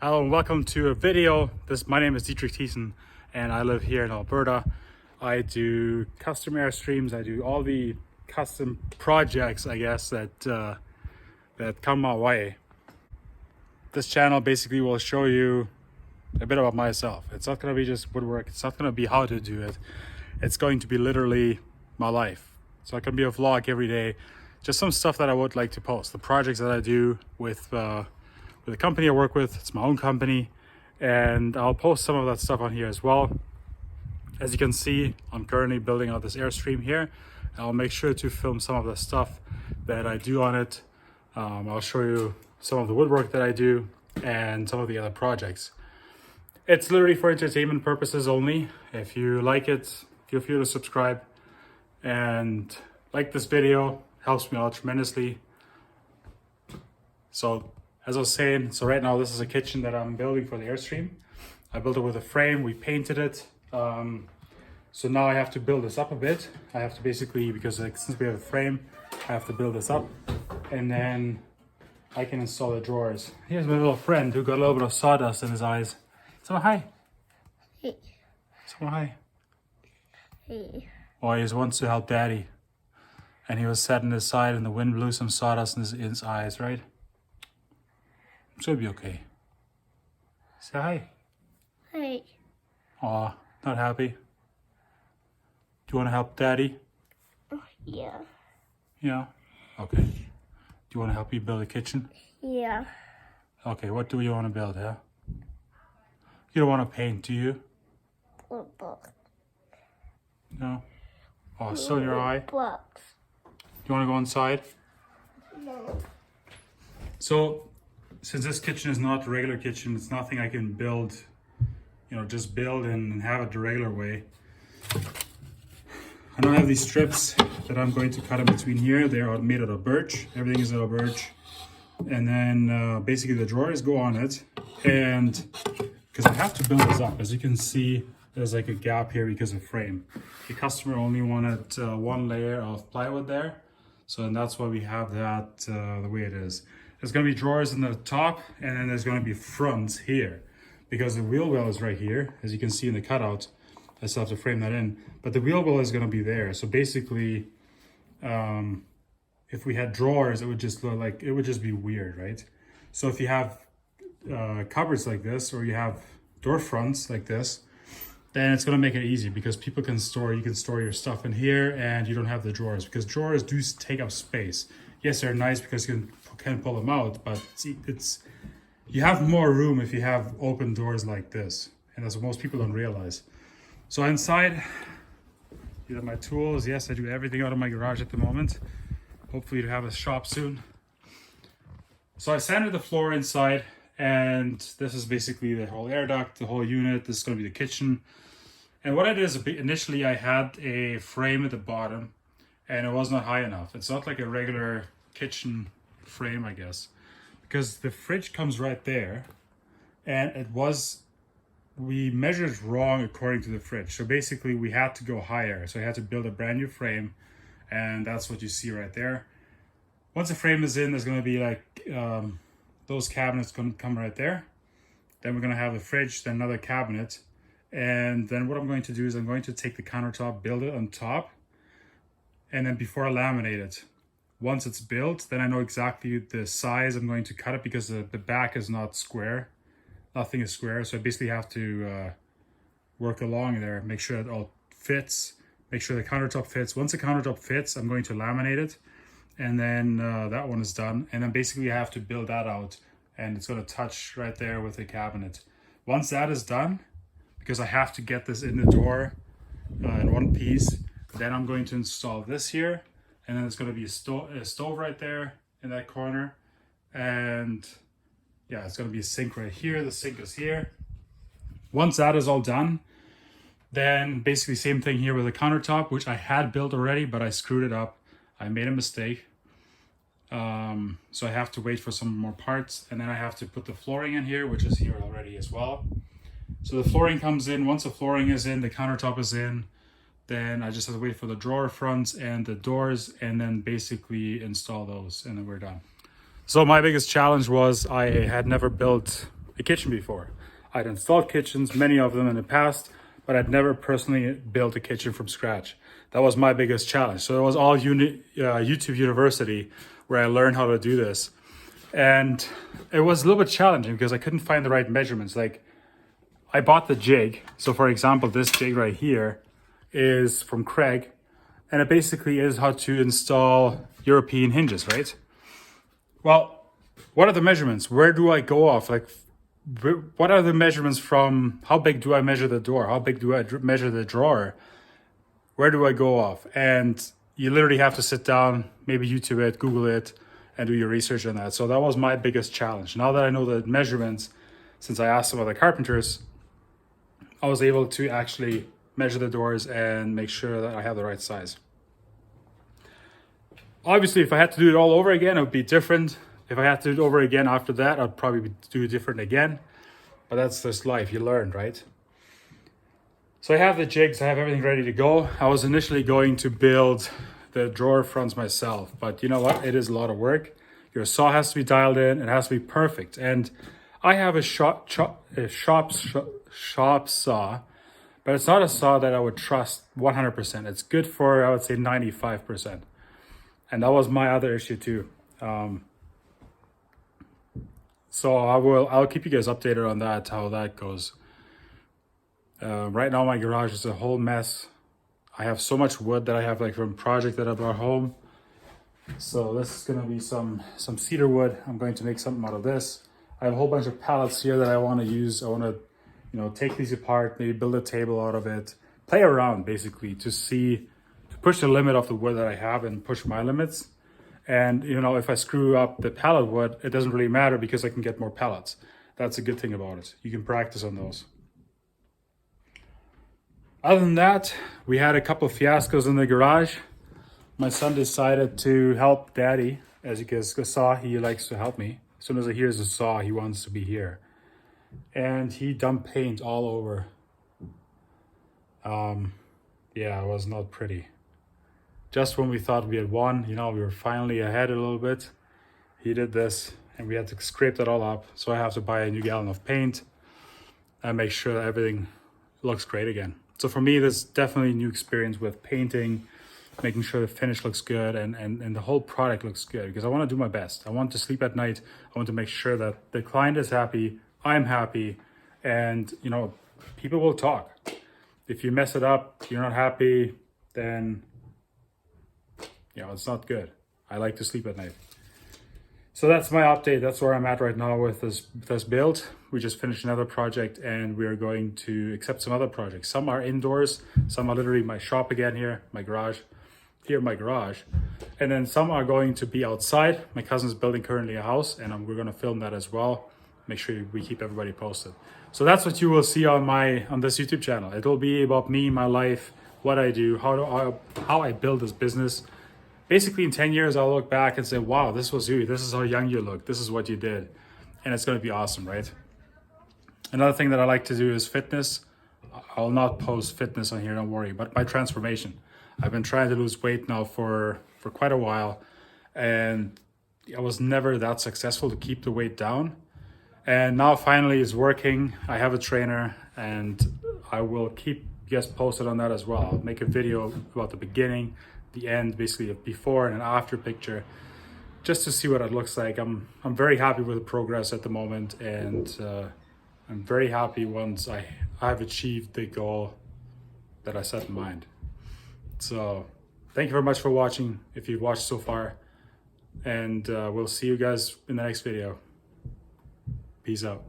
Hello and welcome to a video. My name is Dietrich Thiessen and I live here in Alberta. I do custom Airstreams. I do all the custom projects, I guess, that come my way. This channel basically will show you a bit about myself. It's not going to be just woodwork. It's not going to be how to do it. It's going to be literally my life. So it can be a vlog every day. Just some stuff that I would like to post. The projects that I do with the company I work with. It's my own company, and I'll post some of that stuff on here as well. As you can see, I'm currently building out this Airstream here. I'll make sure to film some of the stuff that I do on it. I'll show you some of the woodwork that I do and some of the other projects. It's literally for entertainment purposes only. If you like it, feel free to subscribe and like this video. Helps me out tremendously. So as I was saying, so right now this is a kitchen that I'm building for the Airstream. I built it with a frame, we painted it. So now I have to build this up a bit. I have to basically, because since we have a frame, I have to build this up and then I can install the drawers. Here's my little friend who got a little bit of sawdust in his eyes. So hi. Hey. So hi. Hey. Oh, he just wants to help Daddy. And he was sat in his side and the wind blew some sawdust in his eyes, right? So it'll be okay. Say hi. Hey. Aw, not happy. Do you want to help Daddy? Yeah. Yeah? Okay. Do you want to help you build a kitchen? Yeah. Okay, what do you want to build, huh? You don't want to paint, do you? Box. No? Oh, still in your eye? Box. Do you want to go inside? No. So, since this kitchen is not a regular kitchen, it's nothing I can build, just build and have it the regular way. I don't have these strips that I'm going to cut in between here. They are made out of birch. Everything is out of birch. And then basically the drawers go on it. And because I have to build this up, as you can see, there's like a gap here because of frame. The customer only wanted one layer of plywood there. So and that's why we have that the way it is. There's going to be drawers in the top, and then there's going to be fronts here because the wheel well is right here, as you can see in the cutout. I still have to frame that in, but the wheel well is going to be there. So basically, if we had drawers, it would just look like, it would just be weird, right? So if you have cupboards like this, or you have door fronts like this, then it's going to make it easy because you can store your stuff in here and you don't have the drawers, because drawers do take up space. Yes, they're nice because you can pull them out, but you have more room if you have open doors like this, and that's what most people don't realize. So inside, these are my tools. Yes, I do everything out of my garage at the moment. Hopefully to have a shop soon. So I sanded the floor inside, and this is basically the whole air duct, the whole unit. This is going to be the kitchen. And what I did is initially I had a frame at the bottom and it was not high enough. It's not like a regular kitchen frame, I guess, because the fridge comes right there, and we measured wrong according to the fridge. So basically we had to go higher. So I had to build a brand new frame, and that's what you see right there. Once the frame is in, there's going to be like those cabinets going to come right there. Then we're going to have the fridge, then another cabinet. And then what I'm going to do is I'm going to take the countertop, build it on top, and then before I laminate it. Once it's built, then I know exactly the size I'm going to cut it, because the back is not square. Nothing is square, so I basically have to work along there, make sure it all fits, make sure the countertop fits. Once the countertop fits, I'm going to laminate it, and then that one is done. And then basically I have to build that out, and it's going to touch right there with the cabinet. Once that is done, because I have to get this in the door in one piece, then I'm going to install this here, and then it's going to be a stove right there in that corner, and yeah, it's going to be a sink right here. The sink is here. Once that is all done, then basically same thing here with the countertop, which I had built already, but I screwed it up. I made a mistake. So I have to wait for some more parts, and then I have to put the flooring in here, which is here already as well. So the flooring comes in. Once the flooring is in, the countertop is in, then I just have to wait for the drawer fronts and the doors, and then basically install those, and then we're done. So my biggest challenge was I had never built a kitchen before. I'd installed kitchens, many of them in the past, but I'd never personally built a kitchen from scratch. That was my biggest challenge. So it was all YouTube University where I learned how to do this. And it was a little bit challenging because I couldn't find the right measurements. Like, I bought the jig. So for example, this jig right here is from Craig, and it basically is how to install European hinges, right? Well, what are the measurements? Where do I go off? Like, what are the measurements from how big do I measure the door? How big do I measure the drawer? Where do I go off? And you literally have to sit down, maybe YouTube it, Google it, and do your research on that. So that was my biggest challenge. Now that I know the measurements, since I asked some other carpenters, I was able to actually measure the doors and make sure that I have the right size. Obviously, if I had to do it all over again, it would be different. If I had to do it over again after that, I'd probably do it different again. But that's just life, you learn, right? So I have the jigs, I have everything ready to go. I was initially going to build the drawer fronts myself, but you know what? It is a lot of work. Your saw has to be dialed in, it has to be perfect. And I have a shop saw, but it's not a saw that I would trust 100%. It's good for, I would say, 95%. And that was my other issue too. So I'll keep you guys updated on that, how that goes. Right now my garage is a whole mess. I have so much wood that I have like from a project that I brought home. So this is gonna be some cedar wood. I'm going to make something out of this. I have a whole bunch of pallets here that I want to use. I want to, take these apart, maybe build a table out of it, play around basically to push the limit of the wood that I have and push my limits. And if I screw up the pallet wood, it doesn't really matter because I can get more pallets. That's a good thing about it. You can practice on those. Other than that, we had a couple of fiascos in the garage. My son decided to help Daddy, as you guys saw, he likes to help me. As soon as he hears a saw, he wants to be here. And he dumped paint all over. Yeah, it was not pretty. Just when we thought we had won, we were finally ahead a little bit, he did this and we had to scrape that all up. So I have to buy a new gallon of paint and make sure that everything looks great again. So for me, this is definitely a new experience with painting, making sure the finish looks good and the whole product looks good, because I want to do my best. I want to sleep at night. I want to make sure that the client is happy, I'm happy, and people will talk. If you mess it up, you're not happy, then it's not good. I like to sleep at night. So that's my update. That's where I'm at right now with this build. We just finished another project and we are going to accept some other projects. Some are indoors, some are literally my shop again here, my garage, and then some are going to be outside. My cousin's building currently a house and we're going to film that as well. Make sure we keep everybody posted. So that's what you will see on this YouTube channel. It'll be about me, my life, what I do, how I build this business. Basically in 10 years, I'll look back and say, wow, this was you. This is how young you look. This is what you did. And it's going to be awesome, right? Another thing that I like to do is fitness. I'll not post fitness on here, don't worry, but my transformation. I've been trying to lose weight now for quite a while. And I was never that successful to keep the weight down. And now finally it's working. I have a trainer and I will keep you guys posted on that as well. I'll make a video about the beginning, the end, basically a before and an after picture, just to see what it looks like. I'm very happy with the progress at the moment, and I'm very happy once I've achieved the goal that I set in mind. So thank you very much for watching, if you've watched so far, and we'll see you guys in the next video. Peace out.